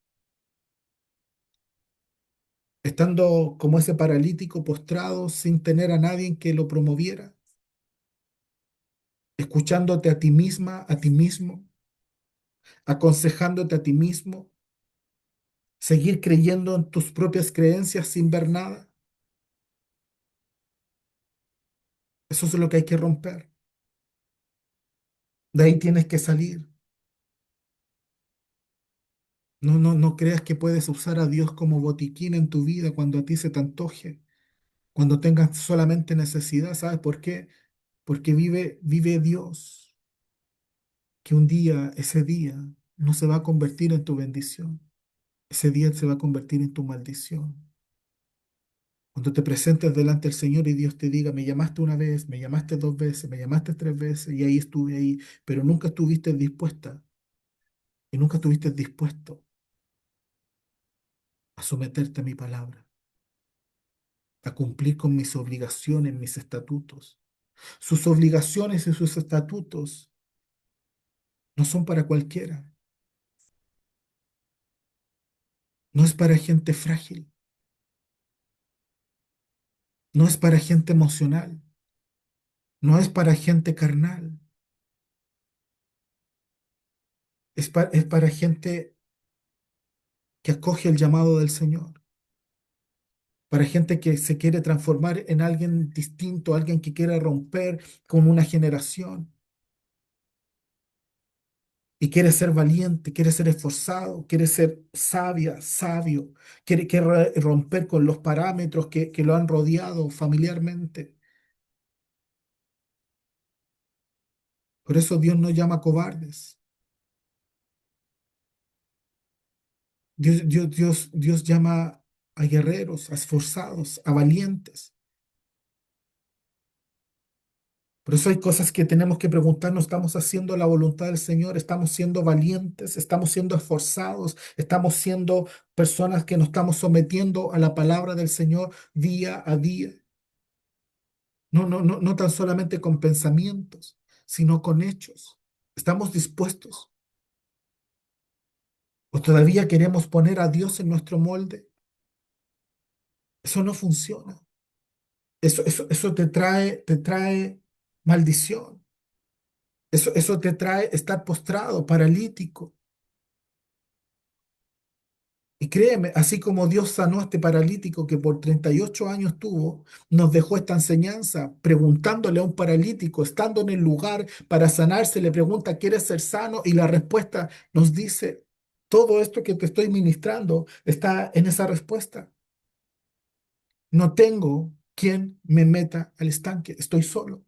estando como ese paralítico postrado sin tener a nadie que lo promoviera, escuchándote a ti misma, a ti mismo, aconsejándote a ti mismo, seguir creyendo en tus propias creencias sin ver nada. Eso es lo que hay que romper. De ahí tienes que salir. No, no, no creas que puedes usar a Dios como botiquín en tu vida cuando a ti se te antoje, cuando tengas solamente necesidad. ¿Sabes por qué? Porque vive Dios, que un día, ese día, no se va a convertir en tu bendición. Ese día se va a convertir en tu maldición. Cuando te presentes delante del Señor y Dios te diga, me llamaste una vez, me llamaste dos veces, me llamaste tres veces y ahí estuve ahí, pero nunca estuviste dispuesta y nunca estuviste dispuesto a someterte a mi palabra, a cumplir con mis obligaciones, mis estatutos. Sus obligaciones y sus estatutos no son para cualquiera, no es para gente frágil, no es para gente emocional, no es para gente carnal, es para gente que acoge el llamado del Señor, para gente que se quiere transformar en alguien distinto, alguien que quiere romper con una generación y quiere ser valiente, quiere ser esforzado, quiere ser sabia, sabio, quiere romper con los parámetros que lo han rodeado familiarmente. Por eso Dios no llama cobardes. Dios llama a guerreros, a esforzados, a valientes. Por eso hay cosas que tenemos que preguntarnos, ¿estamos haciendo la voluntad del Señor? ¿Estamos siendo valientes? ¿Estamos siendo esforzados? ¿Estamos siendo personas que nos estamos sometiendo a la palabra del Señor día a día? No, no, no, no tan solamente con pensamientos, sino con hechos. ¿Estamos dispuestos? ¿O todavía queremos poner a Dios en nuestro molde? Eso no funciona. Eso te trae maldición. Eso te trae estar postrado, paralítico. Y créeme, así como Dios sanó a este paralítico que por 38 años tuvo, nos dejó esta enseñanza preguntándole a un paralítico, estando en el lugar para sanarse, le pregunta, ¿quieres ser sano? Y la respuesta nos dice, todo esto que te estoy ministrando está en esa respuesta. No tengo quien me meta al estanque, estoy solo,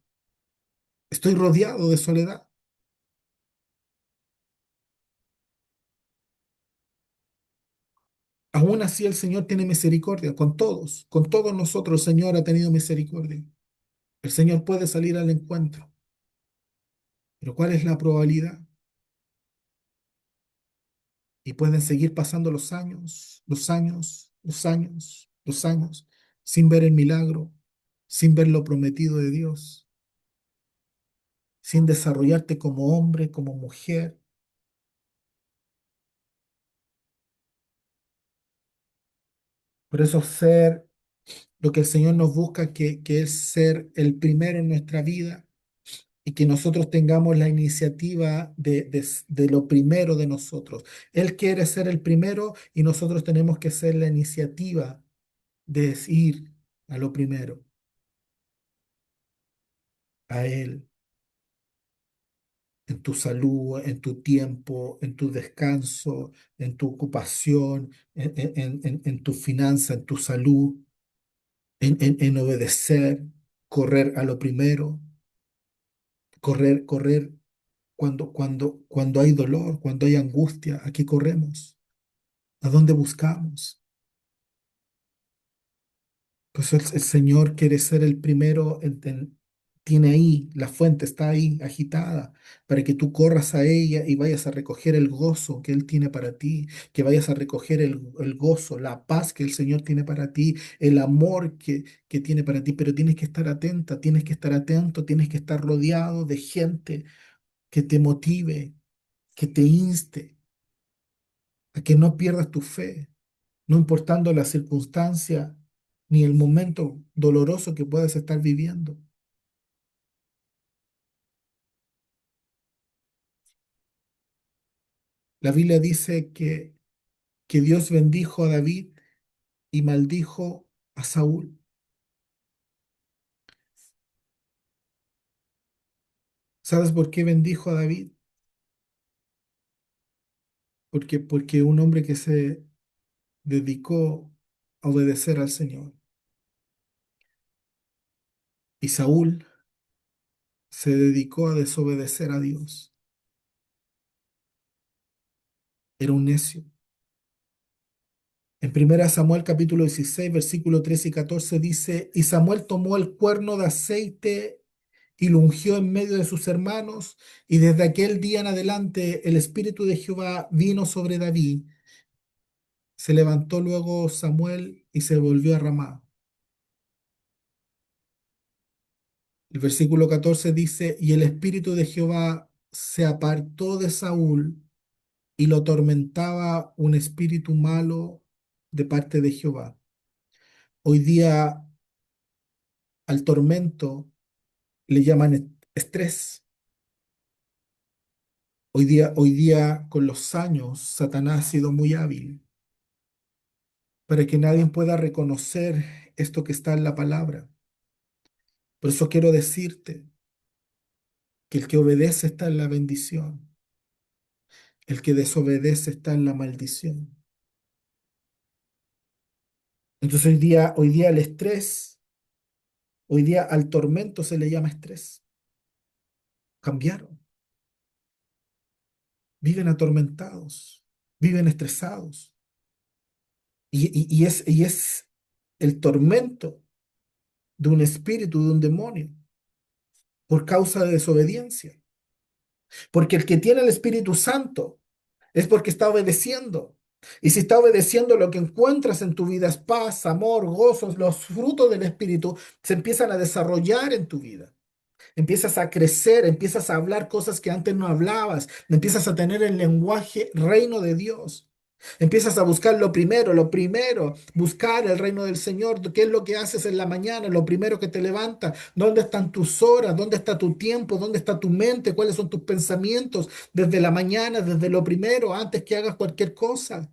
estoy rodeado de soledad. Aún así el Señor tiene misericordia con todos nosotros el Señor ha tenido misericordia. El Señor puede salir al encuentro, pero ¿cuál es la probabilidad? Y pueden seguir pasando los años, los años, los años, los años, sin ver el milagro, sin ver lo prometido de Dios, sin desarrollarte como hombre, como mujer. Por eso ser lo que el Señor nos busca, que es ser el primero en nuestra vida y que nosotros tengamos la iniciativa de lo primero de nosotros. Él quiere ser el primero y nosotros tenemos que ser la iniciativa de ir a lo primero, a Él. en tu salud, en tu tiempo, en tu descanso, en tu ocupación, en tu finanza, en tu salud, en obedecer, correr a lo primero, correr cuando hay dolor, cuando hay angustia, ¿a qué corremos? ¿A dónde buscamos? Pues el Señor quiere ser el primero, tiene ahí, la fuente está ahí, agitada, para que tú corras a ella y vayas a recoger el gozo que Él tiene para ti, que vayas a recoger el gozo, la paz que el Señor tiene para ti, el amor que tiene para ti, pero tienes que estar atenta, tienes que estar atento, tienes que estar rodeado de gente que te motive, que te inste a que no pierdas tu fe, no importando la circunstancia ni el momento doloroso que puedas estar viviendo. La Biblia dice que Dios bendijo a David y maldijo a Saúl. ¿Sabes por qué bendijo a David? Porque un hombre que se dedicó a obedecer al Señor. Y Saúl se dedicó a desobedecer a Dios. Era un necio. En 1 Samuel capítulo 16 versículo 13 y 14 dice, y Samuel tomó el cuerno de aceite y lo ungió en medio de sus hermanos, y desde aquel día en adelante el Espíritu de Jehová vino sobre David. Se levantó luego Samuel y se volvió a Ramá. El versículo 14 dice, y el Espíritu de Jehová se apartó de Saúl y lo atormentaba un espíritu malo de parte de Jehová. Hoy día al tormento le llaman estrés. Hoy día, con los años, Satanás ha sido muy hábil para que nadie pueda reconocer esto que está en la palabra. Por eso quiero decirte que el que obedece está en la bendición, el que desobedece está en la maldición. Entonces hoy día el estrés, hoy día al tormento se le llama estrés. Cambiaron, viven atormentados, viven estresados. Y es el tormento de un espíritu, de un demonio, por causa de desobediencia. Porque el que tiene el Espíritu Santo es porque está obedeciendo. Y si está obedeciendo, lo que encuentras en tu vida es paz, amor, gozos, los frutos del Espíritu se empiezan a desarrollar en tu vida. Empiezas a crecer, empiezas a hablar cosas que antes no hablabas, empiezas a tener el lenguaje reino de Dios. Empiezas a buscar lo primero, buscar el reino del Señor. ¿Qué es lo que haces en la mañana? Lo primero que te levanta. ¿Dónde están tus horas? ¿Dónde está tu tiempo? ¿Dónde está tu mente? ¿Cuáles son tus pensamientos? Desde la mañana, desde lo primero, antes que hagas cualquier cosa.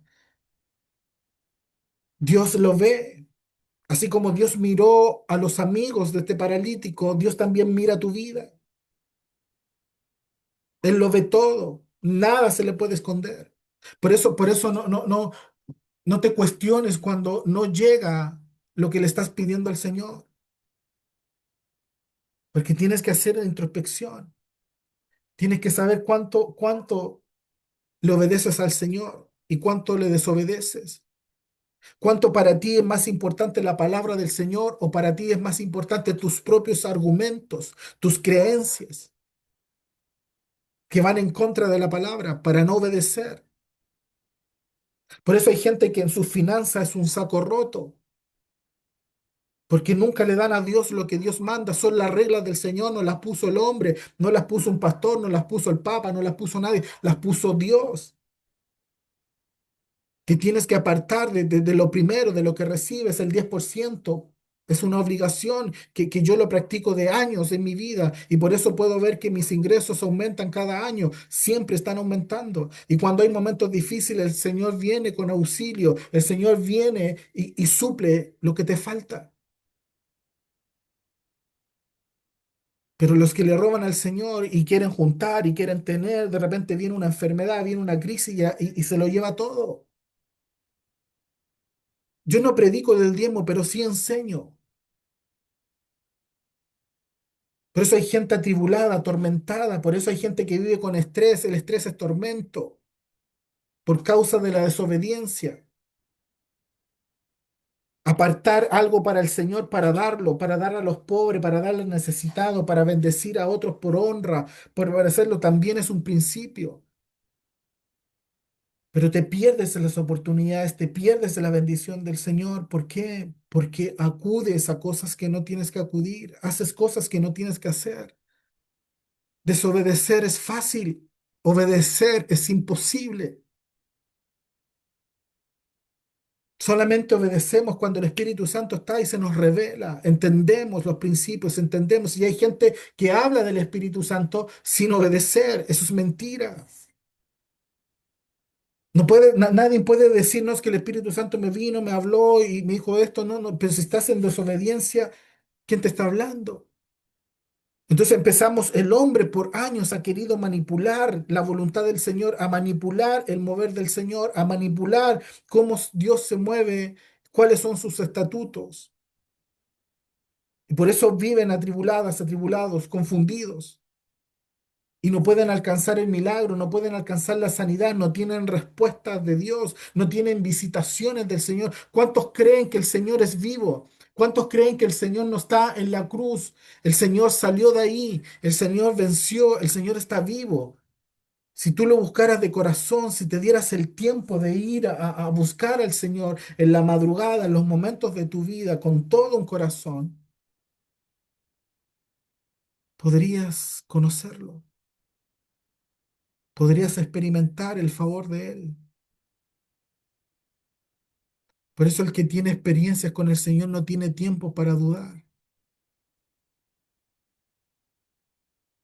Dios lo ve. Así como Dios miró a los amigos de este paralítico, Dios también mira tu vida. Él lo ve todo. Nada se le puede esconder. Por eso no te cuestiones cuando no llega lo que le estás pidiendo al Señor, porque tienes que hacer la introspección, tienes que saber cuánto le obedeces al Señor y cuánto le desobedeces. ¿Cuánto para ti es más importante la palabra del Señor o para ti es más importante tus propios argumentos, tus creencias que van en contra de la palabra para no obedecer? Por eso hay gente que en sus finanzas es un saco roto, porque nunca le dan a Dios lo que Dios manda. Son las reglas del Señor, no las puso el hombre, no las puso un pastor, no las puso el papa, no las puso nadie, las puso Dios. Que tienes que apartar de lo primero, de lo que recibes, el 10%. Es una obligación que yo lo practico de años en mi vida y por eso puedo ver que mis ingresos aumentan cada año, siempre están aumentando. Y cuando hay momentos difíciles, el Señor viene con auxilio, el Señor viene y suple lo que te falta. Pero los que le roban al Señor y quieren juntar y quieren tener, de repente viene una enfermedad, viene una crisis y se lo lleva todo. Yo no predico del diezmo, pero sí enseño. Por eso hay gente atribulada, atormentada, por eso hay gente que vive con estrés, el estrés es tormento, por causa de la desobediencia. Apartar algo para el Señor, para darlo, para dar a los pobres, para darle al necesitado, para bendecir a otros por honra, por hacerlo también es un principio. Pero te pierdes en las oportunidades, te pierdes en la bendición del Señor. ¿Por qué? Porque acudes a cosas que no tienes que acudir, haces cosas que no tienes que hacer. Desobedecer es fácil, obedecer es imposible. Solamente obedecemos cuando el Espíritu Santo está y se nos revela. Entendemos los principios, entendemos. Y hay gente que habla del Espíritu Santo sin obedecer. Eso es mentira. No puede, nadie puede decirnos que el Espíritu Santo me vino, me habló y me dijo esto. No, no, pero si estás en desobediencia, ¿quién te está hablando? Entonces empezamos, el hombre por años ha querido manipular la voluntad del Señor, a manipular el mover del Señor, a manipular cómo Dios se mueve, cuáles son sus estatutos. Y por eso viven atribuladas, atribulados, confundidos. Y no pueden alcanzar el milagro, no pueden alcanzar la sanidad, no tienen respuestas de Dios, no tienen visitaciones del Señor. ¿Cuántos creen que el Señor es vivo? ¿Cuántos creen que el Señor no está en la cruz? El Señor salió de ahí, el Señor venció, el Señor está vivo. Si tú lo buscaras de corazón, si te dieras el tiempo de ir a buscar al Señor en la madrugada, en los momentos de tu vida, con todo un corazón, podrías conocerlo, podrías experimentar el favor de Él. Por eso el que tiene experiencias con el Señor no tiene tiempo para dudar.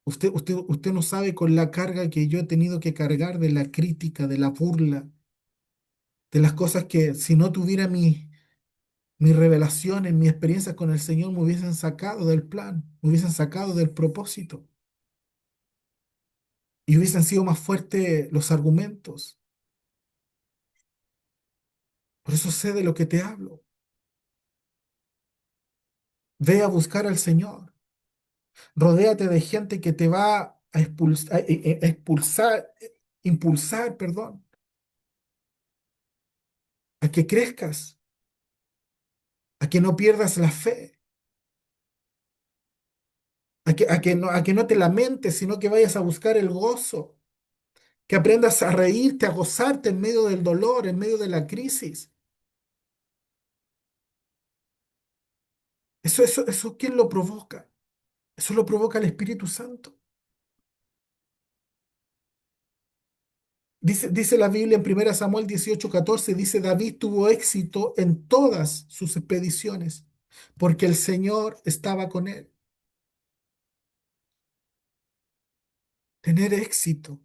Usted no sabe con la carga que yo he tenido que cargar de la crítica, de la burla, de las cosas que si no tuviera mis revelaciones, mis experiencias con el Señor me hubiesen sacado del plan, me hubiesen sacado del propósito y hubiesen sido más fuertes los argumentos. Por eso sé de lo que te hablo. Ve a buscar al Señor. Rodéate de gente que te va a expulsar, impulsar, perdón, a que crezcas, a que no pierdas la fe, a que no te lamentes, sino que vayas a buscar el gozo, que aprendas a reírte, a gozarte en medio del dolor, en medio de la crisis. Eso, ¿quién lo provoca? Eso lo provoca el Espíritu Santo. Dice la Biblia en 1 Samuel 18:14, dice, David tuvo éxito en todas sus expediciones, porque el Señor estaba con él. Tener éxito,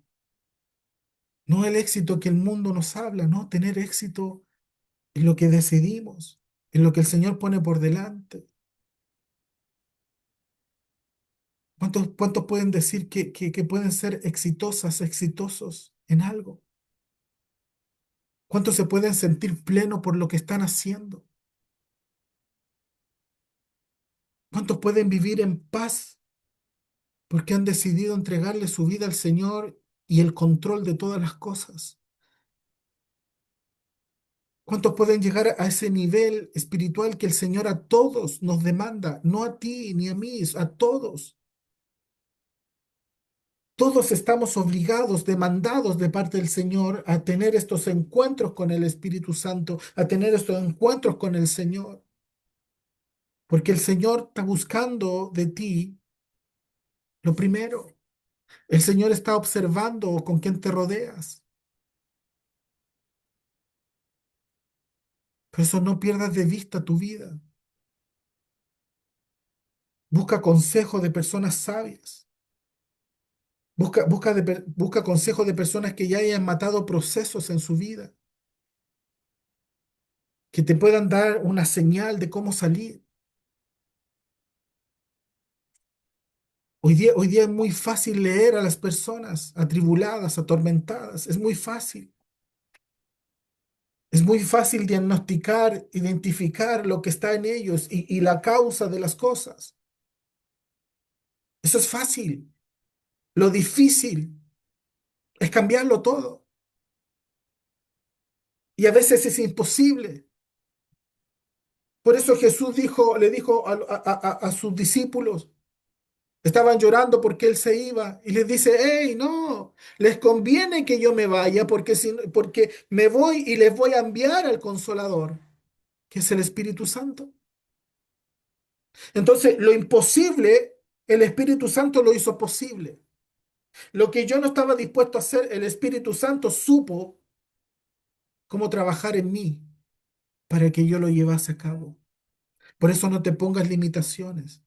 no el éxito que el mundo nos habla, no, tener éxito en lo que decidimos, en lo que el Señor pone por delante. ¿Cuántos pueden decir que pueden ser exitosas, exitosos en algo? ¿Cuántos se pueden sentir pleno por lo que están haciendo? ¿Cuántos pueden vivir en paz porque han decidido entregarle su vida al Señor y el control de todas las cosas? ¿Cuántos pueden llegar a ese nivel espiritual que el Señor a todos nos demanda? No a ti ni a mí, a todos. Todos estamos obligados, demandados de parte del Señor a tener estos encuentros con el Espíritu Santo, a tener estos encuentros con el Señor, porque el Señor está buscando de ti lo primero. El Señor está observando con quién te rodeas. Por eso no pierdas de vista tu vida. Busca consejo de personas sabias. Busca consejo de personas que ya hayan matado procesos en su vida, que te puedan dar una señal de cómo salir. Hoy día es muy fácil leer a las personas atribuladas, atormentadas. Es muy fácil. Es muy fácil diagnosticar, identificar lo que está en ellos y la causa de las cosas. Eso es fácil. Lo difícil es cambiarlo todo. Y a veces es imposible. Por eso Jesús le dijo a sus discípulos, estaban llorando porque él se iba y les dice, hey, no, les conviene que yo me vaya porque me voy y les voy a enviar al Consolador, que es el Espíritu Santo. Entonces, lo imposible, el Espíritu Santo lo hizo posible. Lo que yo no estaba dispuesto a hacer, el Espíritu Santo supo cómo trabajar en mí para que yo lo llevase a cabo. Por eso no te pongas limitaciones.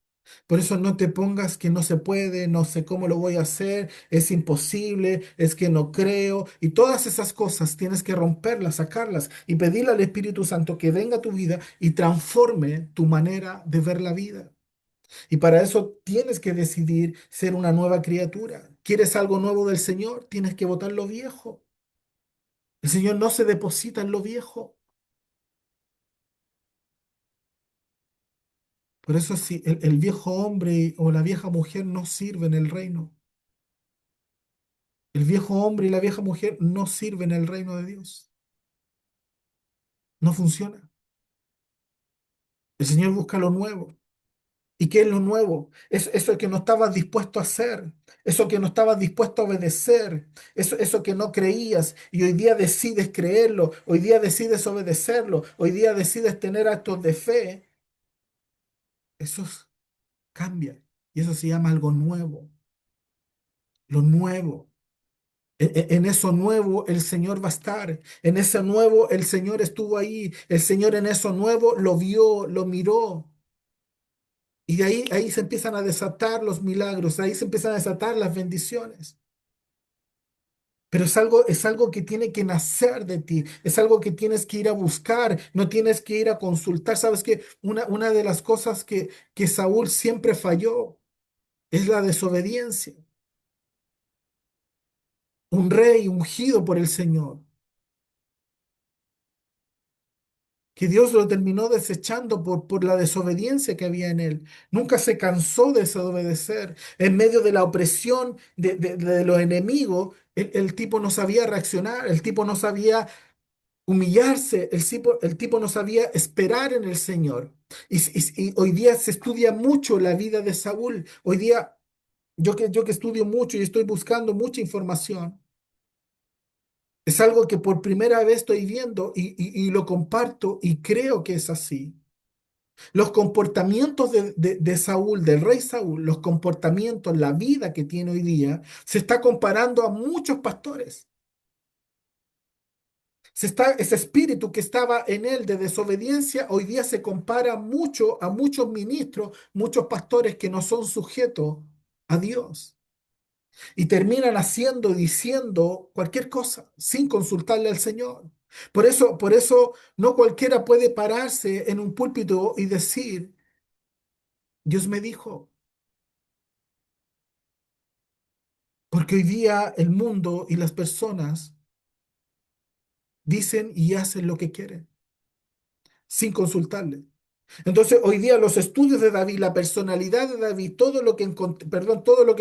Por eso no te pongas que no se puede, no sé cómo lo voy a hacer, es imposible, es que no creo. Y todas esas cosas tienes que romperlas, sacarlas y pedirle al Espíritu Santo que venga a tu vida y transforme tu manera de ver la vida. Y para eso tienes que decidir ser una nueva criatura. ¿Quieres algo nuevo del Señor? Tienes que botar lo viejo. El Señor no se deposita en lo viejo. Por eso si el viejo hombre o la vieja mujer no sirven en el reino. El viejo hombre y la vieja mujer no sirven en el reino de Dios. No funciona. El Señor busca lo nuevo. ¿Y qué es lo nuevo? Es eso que no estabas dispuesto a hacer, eso que no estabas dispuesto a obedecer, eso que no creías y hoy día decides creerlo, hoy día decides obedecerlo, hoy día decides tener actos de fe. Eso cambia y eso se llama algo nuevo, lo nuevo. En eso nuevo el Señor va a estar. En ese nuevo el Señor estuvo ahí. El Señor en eso nuevo lo vio, lo miró. Y de ahí se empiezan a desatar los milagros, ahí se empiezan a desatar las bendiciones. Pero es algo que tiene que nacer de ti, es algo que tienes que ir a buscar, no tienes que ir a consultar. ¿Sabes qué? Una de las cosas que Saúl siempre falló es la desobediencia. Un rey ungido por el Señor, que Dios lo terminó desechando por la desobediencia que había en él. Nunca se cansó de desobedecer. En medio de la opresión de los enemigos, el tipo no sabía reaccionar, el tipo no sabía humillarse, el tipo no sabía esperar en el Señor. Y hoy día se estudia mucho la vida de Saúl. Hoy día, yo que estudio mucho y estoy buscando mucha información, es algo que por primera vez estoy viendo y lo comparto y creo que es así. Los comportamientos de Saúl, del rey Saúl, los comportamientos, la vida que tiene hoy día, se está comparando a muchos pastores. Ese espíritu que estaba en él de desobediencia, hoy día se compara mucho a muchos ministros, muchos pastores que no son sujetos a Dios y terminan haciendo y diciendo cualquier cosa sin consultarle al Señor. Por eso no cualquiera puede pararse en un púlpito y decir, Dios me dijo, porque hoy día el mundo y las personas dicen y hacen lo que quieren sin consultarle. Entonces, hoy día los estudios de David, la personalidad de David, todo lo que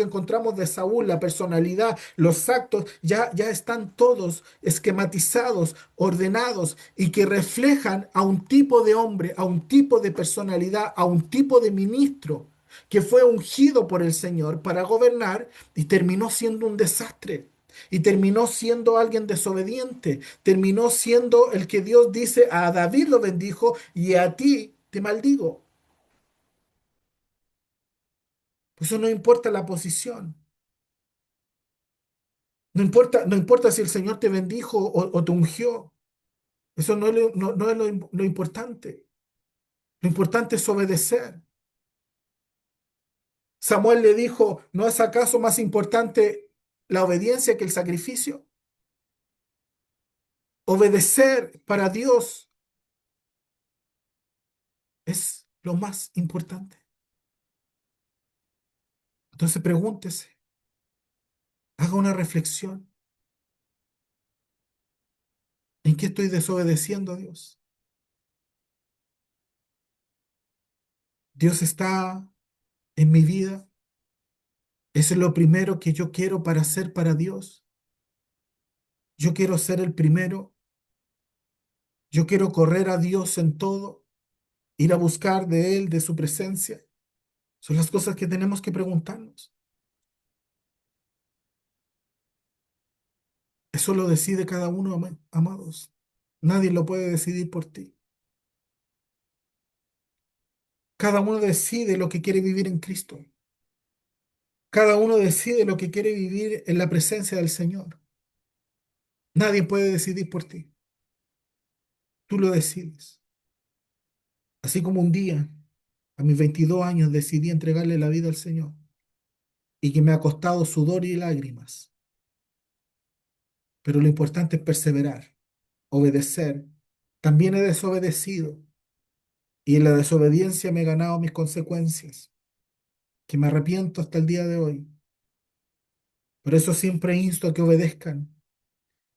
encontramos de Saúl, la personalidad, los actos, ya están todos esquematizados, ordenados y que reflejan a un tipo de hombre, a un tipo de personalidad, a un tipo de ministro que fue ungido por el Señor para gobernar y terminó siendo un desastre. Y terminó siendo alguien desobediente, terminó siendo el que Dios dice a David lo bendijo y a ti te maldigo. Por eso no importa la posición, no importa si el Señor te bendijo o te ungió, eso no es lo importante. Lo importante es obedecer. Samuel le dijo, ¿no es acaso más importante la obediencia que el sacrificio? Obedecer para Dios es lo más importante. Entonces pregúntese, haga una reflexión. ¿En qué estoy desobedeciendo a Dios? ¿Dios está en mi vida? ¿Eso es lo primero que yo quiero para hacer para Dios? Yo quiero ser el primero. Yo quiero correr a Dios en todo, ir a buscar de Él, de su presencia. Son las cosas que tenemos que preguntarnos. Eso lo decide cada uno, amados. Nadie lo puede decidir por ti. Cada uno decide lo que quiere vivir en Cristo. Cada uno decide lo que quiere vivir en la presencia del Señor. Nadie puede decidir por ti. Tú lo decides. Así como un día, a mis 22 años, decidí entregarle la vida al Señor y que me ha costado sudor y lágrimas. Pero lo importante es perseverar, obedecer. También he desobedecido y en la desobediencia me he ganado mis consecuencias, que me arrepiento hasta el día de hoy. Por eso siempre insto a que obedezcan,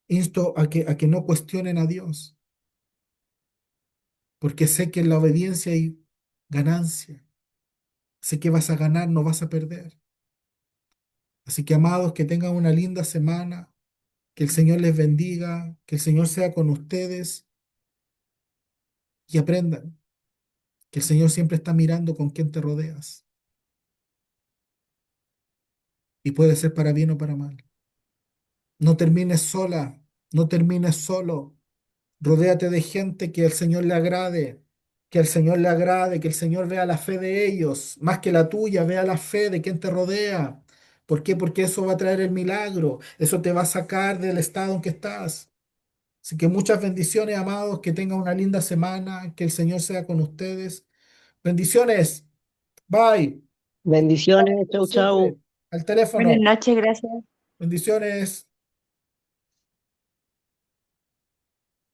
insto a que no cuestionen a Dios, porque sé que en la obediencia hay ganancia. Sé que vas a ganar, no vas a perder. Así que, amados, que tengan una linda semana, que el Señor les bendiga, que el Señor sea con ustedes y aprendan que el Señor siempre está mirando con quién te rodeas y puede ser para bien o para mal. No termines sola, no termines solo. Rodéate de gente que al Señor le agrade, que al Señor le agrade, que el Señor vea la fe de ellos, más que la tuya, vea la fe de quien te rodea. ¿Por qué? Porque eso va a traer el milagro, eso te va a sacar del estado en que estás. Así que muchas bendiciones, amados, que tengan una linda semana, que el Señor sea con ustedes. Bendiciones, bye, Bendiciones, chau, siempre, chau. al Buenas teléfono. noches, gracias. Bendiciones.